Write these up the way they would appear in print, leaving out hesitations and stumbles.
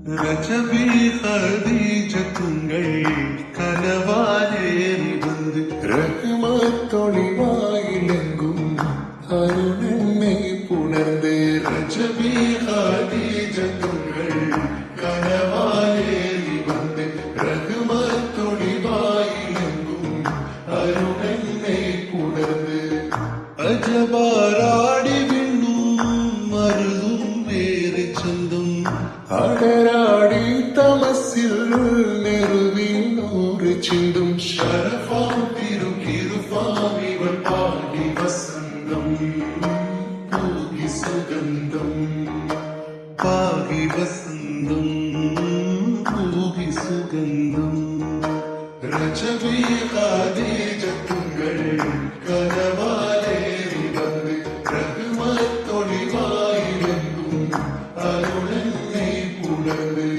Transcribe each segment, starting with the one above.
രജബി ഖദീജത്തുങ്ങൾ കനവാലേറി വന്ന് റഹ്മത്തൊളിവായിലെങ്കും അരുണനെ പുണർന്ന് രജബി ഖദീജത്തുങ്ങൾ കനവാലേറി വന്ന് റഹ്മത്തൊളിവായിലെങ്കും അരുണനെ പുണർന്ന് അജബാരാടി വിണ്ണും മരുതും വേറെ ചന്തും അടരാടി തമസിൽ നെറുവിനൂറ് ചിന്തും ശരഫാം തിരുകിരുഫാം ഇവൾ പാടി വസന്തം പൂകി സുഗന്ധം പാകി വസന്തം പൂകി സുഗന്ധം രജബി ഖദീജത്തുങ്ങൾ കനവാലേറി വന്ന് റഹ്മത്തൊളിവായിലെങ്കും അരുളനെ പുണർന്ന്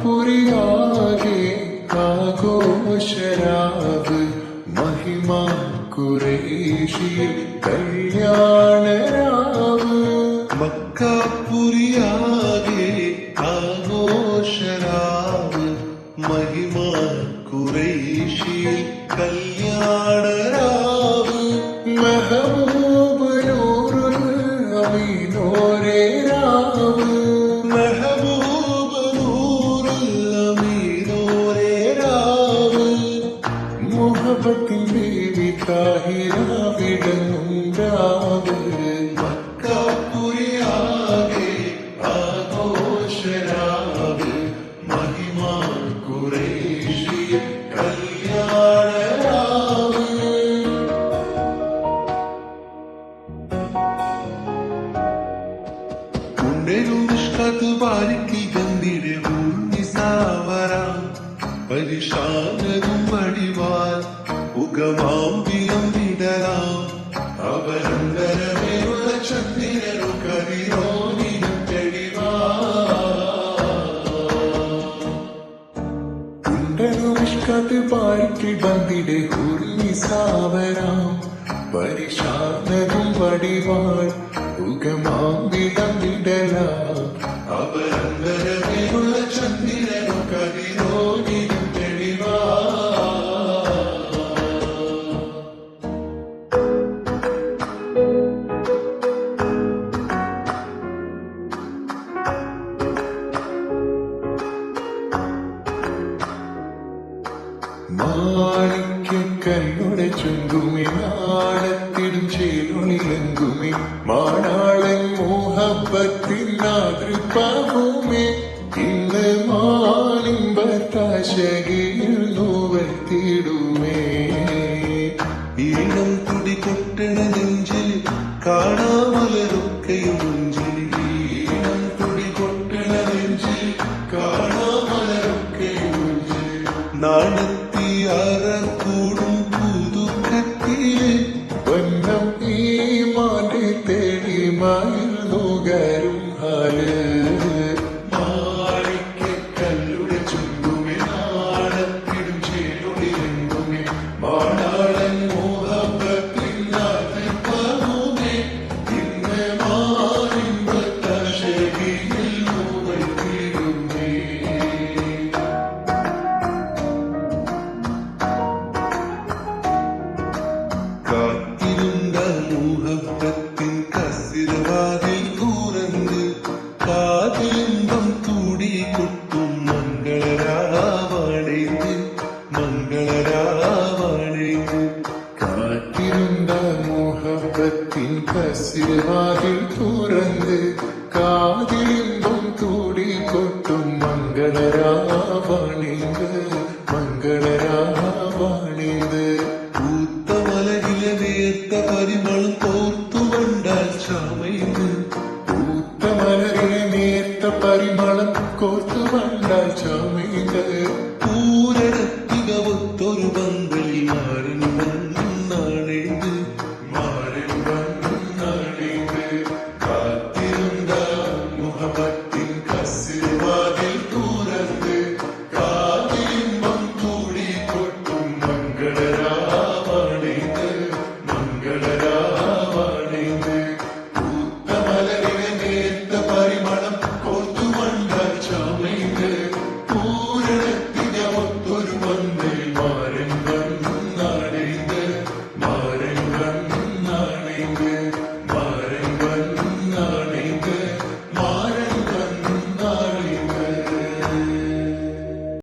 മക്കാപുരിയാകെ ആഘോഷരാവ് മഹിമ ഖുറൈശി കല്യാണരാവ് മക്കാപുരിയാകെ ആഘോഷരാവ് മഹിമ ഖുറൈശി കല്യാണരാവ് മെഹബൂബ് നൂറുൽ അമീനോരേ രാവ് മെഹബൂബ് നൂറുൽ അമീനോരേ രാവ് മുഹബത്തിൻ ബീവി താഹിറ വിടങ്ങും രാവ് മക്കാപുരിയാകെ ആഘോഷരാവ് മഹിമ ഖുറൈശി കല്യാണരാവ് ഉണ്ടേലും നിഷ്കത്ത് പാലിക്കി ഗന്ധിരെ ഉണ്ണിസാവരാം പരിശാനതും വടിവാൽ ഉഗമാമ്പിയം വിടരാം അവരന്തരമേയുള്ള ചന്ദ്രനു കതിരോനിനും തെളിവാ ഉണ്ടനുഷ്കത്ത് പാരിക്ക് ബന്ധിടെ ഉർമി സാവരാം പരിശാനതും വടിവാൾ ഉഗമാമ്പിടം വിടലാം അവരന്തരമേലുള്ള ചന്ദ്രനു കതിരോനിനും തെളിവാ മാണിക്കല്ലുടെ ചുങ്കുമി നാളത്തിടും ചേലൊളിലെങ്കുമി മാണാളൻ മോഹബത്തിൻ നാതൃപ്പാവുമേ ഇന്ന് മാണിമ്പത്താശകയിൽ നോവത്തിടുമേ ഈണം തുടി കൊട്ടണ നെഞ്ചിൽ കാണാമലരൊക്കെയും മുഞ്ചിൽ ഈണം തുടി കൊട്ടണ നെഞ്ചിൽ കാണാമലരൊക്കെയും മുഞ്ചിൽ നാണത്തി അറക്കൂടും പുതുക്കത്തിലെ പൊന്നം ഈ മാന്റെ തേടി മയിൽ നുകരും ഹാല് മാണിക്കല്ലുടെ ചുണ്ടുമേ നാണത്തിടും ചേലൊളിലെങ്കുമേ മാണാളൻ മോഹബത്തിൻ നാഥപ്പവുമേ ഇന്ന് മാനിമ്പത്താശകിയിൽ നോവത്തിടുമേ കാത്തിരുന്ന മോഹബത്തിൻ കസിർവാതിൽ തുറന്ന് കാതിലിമ്പം കൂടി കൊട്ടും മംഗളരാവണേന്ന് മംഗളരാവണേന്ന് കാത്തിരുന്ന മോഹബത്തിൻ കസിർവാതിൽ